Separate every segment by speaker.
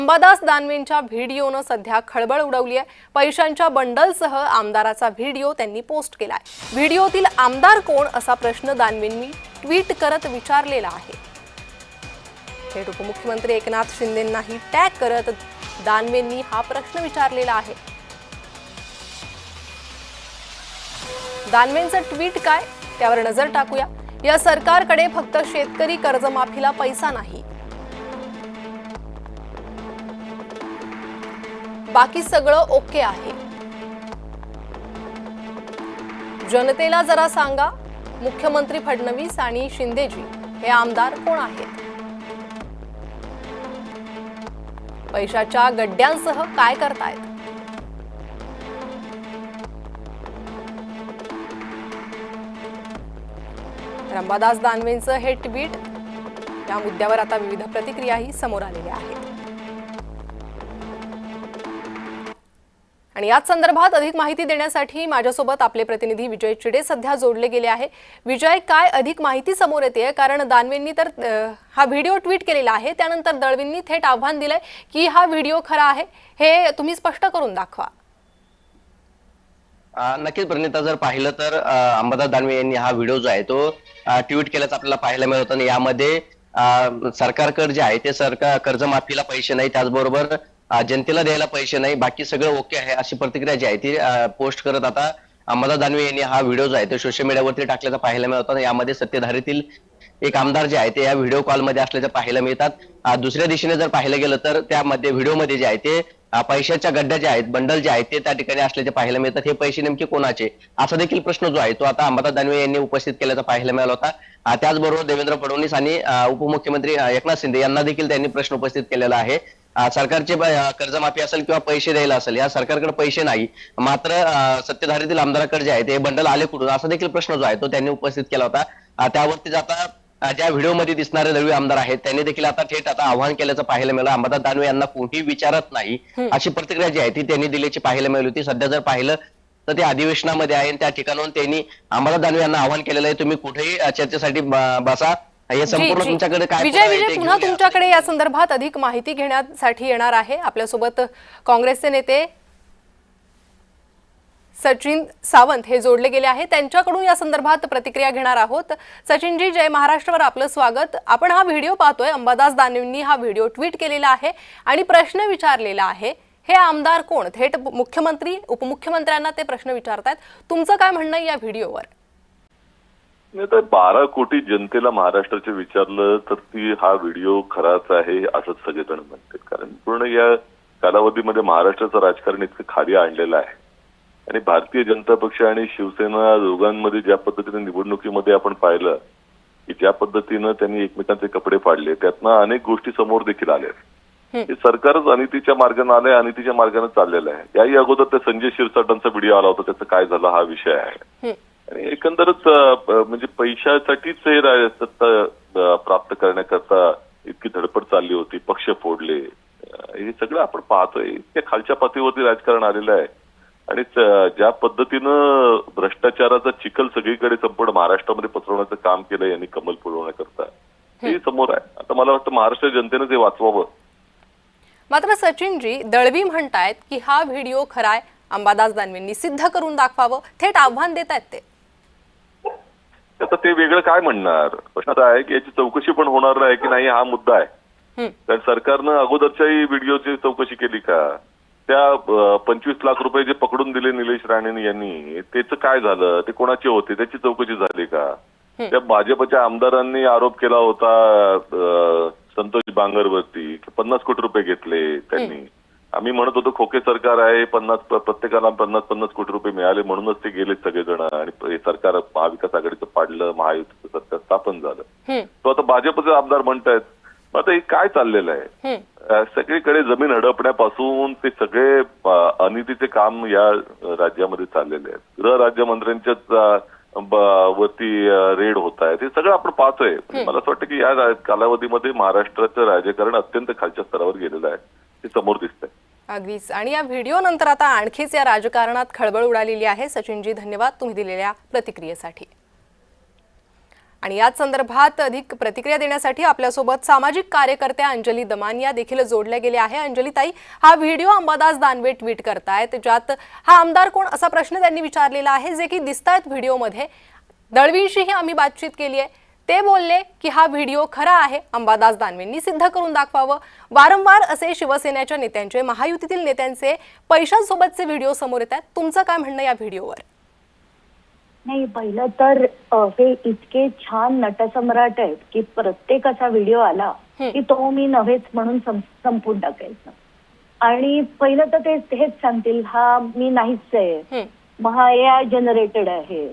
Speaker 1: अंबादास दानवेंच्या व्हिडिओनं सध्या खळबळ उडवली आहे। पैशांच्या बंडलसह आमदाराचा व्हिडिओ त्यांनी पोस्ट केलाय। व्हिडिओतील आमदार कोण असा प्रश्न दानवेंनी ट्विट करत विचारलेला आहे। थेट उपमुख्यमंत्री एकनाथ शिंदेंनाही टॅग करत दानवेंनी हा प्रश्न विचारलेला आहे। दानवेंचं ट्विट काय त्यावर नजर टाकूया। या सरकारकडे फक्त शेतकरी कर्जमाफीला पैसा नाही, बाकी सगळं ओके आहे। जनतेला जरा सांगा, मुख्यमंत्री फडणवीस आणि शिंदेजी हे आमदार कोण आहेत? पैशाच्या गड्ड्यांसह काय करतायत? अंबादास दानवेंचं हे ट्विट, या मुद्द्यावर आता विविध प्रतिक्रियाही समोर आलेल्या आहेत। आणि याच संदर्भात अधिक माहिती देण्यासाठी माझ्यासोबत आपले प्रतिनिधी विजय चिडे सध्या जोडले गेले आहे। विजय, काय अधिक माहिती समोर येते? कारण दानवेंनी तर हा व्हिडिओ ट्विट केलेला आहे, त्यानंतर दळवींनी थेट आव्हान दिलंय की हा व्हिडिओ खरा आहे, हे तुम्ही स्पष्ट करून दाखवा।
Speaker 2: नक्कीच प्रणिता, जर पाहिलं तर अंबादास दानवे यांनी हा व्हिडिओ जो आहे तो ट्विट केल्याचं आपल्याला पाहायला मिळत आणि यामध्ये सरकारकडे जे आहे ते सरकार कर्जमाफीला पैसे नाही, त्याचबरोबर जनतेला द्यायला पैसे नाही, बाकी सगळं ओके आहे अशी प्रतिक्रिया जी आहे ती पोस्ट करत आता अंबादास दानवे यांनी हा व्हिडिओ जो आहे तो सोशल मीडियावरती टाकल्याचा पाहायला मिळत आणि यामध्ये सत्तेधारीतील एक आमदार जे आहे ते या व्हिडिओ कॉलमध्ये असल्याचं पाहायला मिळतात। दुसऱ्या दिशेने जर पाहिलं गेलं तर त्यामध्ये व्हिडिओमध्ये जे आहे ते पैशाच्या गड्ड्या ज्या आहेत, बंडल जे आहेत ते त्या ठिकाणी असल्याचे पाहायला मिळतात। हे पैसे नेमके कोणाचे असा देखील प्रश्न जो आहे तो आता अंबादास दानवे यांनी उपस्थित केल्याचा पाहायला मिळाला होता। त्याचबरोबर देवेंद्र फडणवीस आणि उपमुख्यमंत्री एकनाथ शिंदे यांना देखील त्यांनी प्रश्न उपस्थित केलेला आहे। सरकारचे कर्जमाफी असेल किंवा पैसे द्यायला असेल, या सरकारकडे पैसे नाही, मात्र सत्तेधारीतील आमदाराकडे जे आहे ते बंडल आले कुठून असा देखील प्रश्न जो आहे तो त्यांनी उपस्थित केला होता। त्यावरती आता ज्या व्हिडिओमध्ये दिसणारे दळवी आमदार आहेत त्यांनी देखील आता थेट आव्हान केल्याचं पाहायला मिळालं। अंबादास दानवे यांना कोणी विचारत नाही अशी प्रतिक्रिया जी आहे ती त्यांनी दिल्याची पाहायला मिळाली होती। सध्या जर पाहिलं तर ते अधिवेशनामध्ये आहे, त्या ठिकाणाहून त्यांनी अंबादास दानवे यांना आव्हान केलेलं आहे, तुम्ही कुठेही चर्चेसाठी बसा, हे संपूर्ण तुमच्याकडे काय।
Speaker 1: विजय, पुन्हा तुमच्याकडे या संदर्भात अधिक माहिती घेण्यासाठी येणार आहे आपल्यासोबत काँग्रेसचे नेते सचिन सावंत हे जोडले गेले आहेत, त्यांच्याकडून या संदर्भात प्रतिक्रिया घेणार आहोत। सचिनजी, जय महाराष्ट्रवर आपलं स्वागत। आपण हा व्हिडिओ पाहतोय, अंबादास दानवेंनी हा व्हिडिओ ट्विट केलेला आहे आणि प्रश्न विचारलेला आहे, हे आमदार कोण? थेट मुख्यमंत्री उपमुख्यमंत्र्यांना ते प्रश्न विचारतायत। तुमचं काय म्हणणं या व्हिडिओवर?
Speaker 3: नाही तर 12 कोटी जनतेला महाराष्ट्राचे विचारलं तर ती हा व्हिडिओ खराच आहे असंच सगळेजण म्हणतात, कारण पूर्ण या कालावधीमध्ये महाराष्ट्राचं राजकारण इतकं खाली आणलेलं आहे आणि भारतीय जनता पक्ष आणि शिवसेना दोघांमध्ये ज्या पद्धतीने निवडणुकीमध्ये आपण पाहिलं की ज्या पद्धतीनं त्यांनी एकमेकांचे कपडे फाडले, त्यातनं अनेक गोष्टी समोर देखील आल्या। हे सरकारच अनितीच्या मार्गाने आलंय, अनितीच्या मार्गाने चाललेलं आहे। याही अगोदर ते संजय शिरसाटांचा व्हिडिओ आला होता, त्याचं काय झालं हा विषय आहे। आणि एकंदरच म्हणजे पैशासाठीच हे सत्ता प्राप्त करण्याकरता इतकी धडपड चालली होती, पक्ष फोडले, हे सगळं आपण पाहतोय। इतक्या खालच्या पातळीवरती राजकारण आलेलं आहे आणि ज्या पद्धतीनं भ्रष्टाचाराचा चिखल सगळीकडे संपूर्ण महाराष्ट्रामध्ये पसरवण्याचं काम केलं यांनी कमल फुलवण्याकरता, हे समोर आहे। आता मला वाटतं महाराष्ट्र जनतेनं ते वाचवावं।
Speaker 1: मात्र सचिनजी, दळवी म्हणतायत की हा व्हिडिओ खराय, अंबादास दानवेंनी सिद्ध करून दाखवावं, थेट आव्हान देत आहेत ते।
Speaker 3: आता ते वेगळं काय म्हणणार? प्रश्न असा आहे की याची चौकशी पण होणार नाही की नाही, हा मुद्दा आहे। कारण सरकारनं अगोदरच्याही व्हिडिओची चौकशी केली का? त्या 25 लाख रुपये जे पकडून दिले निलेश राणे यांनी, त्याचं काय झालं? ते कोणाचे होते त्याची चौकशी झाली का? त्या भाजपच्या आमदारांनी आरोप केला होता संतोष बांगरवरती, 50 कोटी रुपये घेतले त्यांनी। आम्ही म्हणत होतो खोके सरकार आहे, प्रत्येकाला 50-50 कोटी रुपये मिळाले म्हणूनच ते गेले सगळेजण आणि हे सरकार महाविकास आघाडीचं पाडलं, महायुतीचं सरकार स्थापन झालं। तो आता भाजपचे आमदार म्हणतायत। आता हे काय चाललेलं आहे? सगळीकडे जमीन हडपण्यापासून ते सगळे अनितीचे काम या राज्यामध्ये चाललेले आहेत। गृह राज्यमंत्र्यांच्या वरती रेड होत आहे, ते सगळं आपण पाहतोय। मला असं वाटतं की या कालावधीमध्ये महाराष्ट्राचं राजकारण अत्यंत खालच्या स्तरावर गेलेलं आहे, ते समोर दिसतंय।
Speaker 1: अगदीच, आणि या व्हिडिओ नंतर आता आणखीच या राजकारणात खळबळ उडालेली आहे। सचिनजी, धन्यवाद तुम्ही दिलेल्या प्रतिक्रियेसाठी। आणि याच संदर्भात अधिक प्रतिक्रिया देण्यासाठी आपल्यासोबत सामाजिक कार्यकर्त्या अंजली दमानिया देखील जोडल्या गेल्या आहे. अंजली ताई, हा व्हिडिओ अंबादास दानवे ट्विट करतायत, ज्यात हा आमदार कोण असा प्रश्न त्यांनी विचारलेला आहे, जे की दिसतायत व्हिडिओमध्ये. दळवींशीही आम्ही बातचीत केली आहे. ते बोलले की हा व्हिडिओ खरा आहे, अंबादास दानवेंनी सिद्ध करून दाखवावं. वारंवार असे शिवसेनेच्या नेत्यांचे, महायुतीतील नेत्यांचे पैशांसोबतचे व्हिडिओ समोर येतात. तुमचं काय म्हणणं या व्हिडिओवर?
Speaker 4: नाही, पहिलं तर हे इतके छान नटसम्राट आहेत की प्रत्येकाचा व्हिडिओ आला की तो मी नव्हेच म्हणून संपून टाकायचं. आणि पहिलं तर ते हेच सांगतील हा मी नाहीच आहे, मग हा AI जनरेटेड आहे.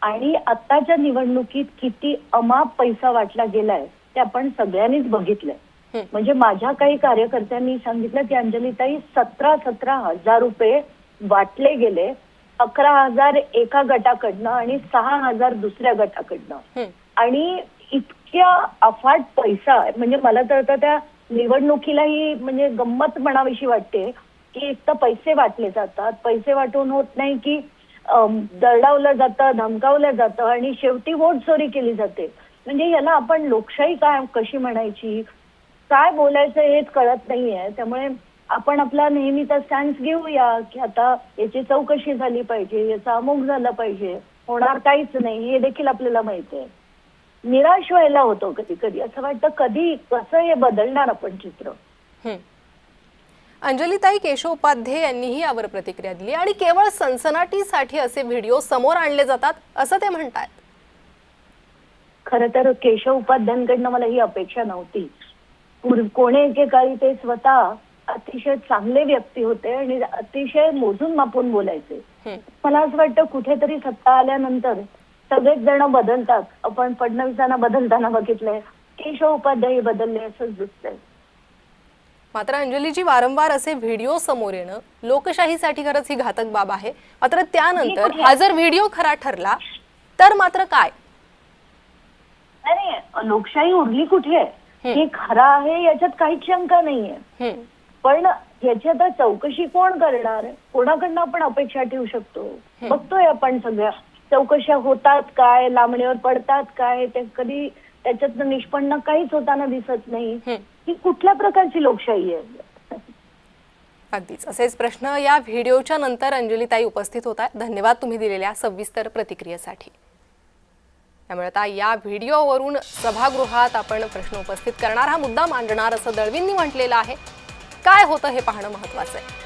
Speaker 4: आणि आताच्या निवडणुकीत किती अमाप पैसा वाटला गेलाय ते आपण सगळ्यांनीच बघितलंय. म्हणजे माझ्या काही कार्यकर्त्यांनी सांगितलं की अंजलीताई 17,000 रुपये वाटले गेले, 11,000 एका गटाकडनं आणि 6,000 दुसऱ्या गटाकडनं. आणि इतक्या अफाट पैसा, म्हणजे मला तर आता त्या निवडणुकीलाही म्हणजे गंमत म्हणावीशी वाटते की एक तर पैसे वाटले जातात, पैसे वाटून होत नाही की दरडावलं जातं, धमकावलं जातं आणि शेवटी वोट चोरी केली जाते. म्हणजे याला आपण लोकशाही काय कशी म्हणायची, काय बोलायचं हेच कळत नाहीये. त्यामुळे आपण आपला नेहमीचा स्टॅन्स घेऊया की आता याची चौकशी झाली पाहिजे, याचा अमुक झाला पाहिजे, होणार काहीच नाही हे देखील आपल्याला माहिती आहे. निराश व्हायला होतो कधी कधी, असं वाटतं कधी कसं हे बदलणार आपण चित्र.
Speaker 1: अंजलीताई, केशव उपाध्ये यांनीही यावर प्रतिक्रिया दिली आणि केवळ सनसनाटीसाठी असे व्हिडिओ समोर आणले जातात असं ते म्हणतात.
Speaker 4: खरं तर केशव उपाध्यांकडनं मला ही अपेक्षा नव्हती. कोणे एकेकाळी ते स्वतः अतिशय चांगले व्यक्ती होते आणि अतिशय मोजून मापून बोलायचे. मला असं वाटतं कुठेतरी सत्ता आल्यानंतर सगळेच जण बदलतात. आपण फडणवीसांना बदलताना बघितलंय, केशव उपाध्याय बदलले असंच दिसतंय.
Speaker 1: मात्र अंजलीजी, वारंवार असे व्हिडिओ समोर येणं लोकशाहीसाठी खरंच ही घातक बाब आहे. मात्र त्यानंतर हा जर व्हिडिओ खरा ठरला तर मात्र काय?
Speaker 4: नाही, लोकशाही उरली कुठे आहे? हे खरं आहे याच्यात काहीच शंका नाहीये. पण याची आता चौकशी कोण करणार? कोणाकडनं आपण अपेक्षा ठेवू शकतो? बघतोय आपण सगळ्या चौकशा होतात काय, लांबणीवर पडतात काय, ते कधी त्याच्यातनं निष्पन्न काहीच होताना दिसत नाही. ही कुठल्या प्रकारची लोकशाही आहे?
Speaker 1: अगदीच असेच प्रश्न या व्हिडिओच्या नंतर अंजलीताई उपस्थित होत आहेत. धन्यवाद तुम्ही दिलेल्या सविस्तर प्रतिक्रियेसाठी. त्यामुळे आता या व्हिडिओवरून सभागृहात आपण प्रश्न उपस्थित करणार, हा मुद्दा मांडणार असं दळवींनी म्हटलेलं आहे. काय होतं हे पाहणं महत्त्वाचं आहे.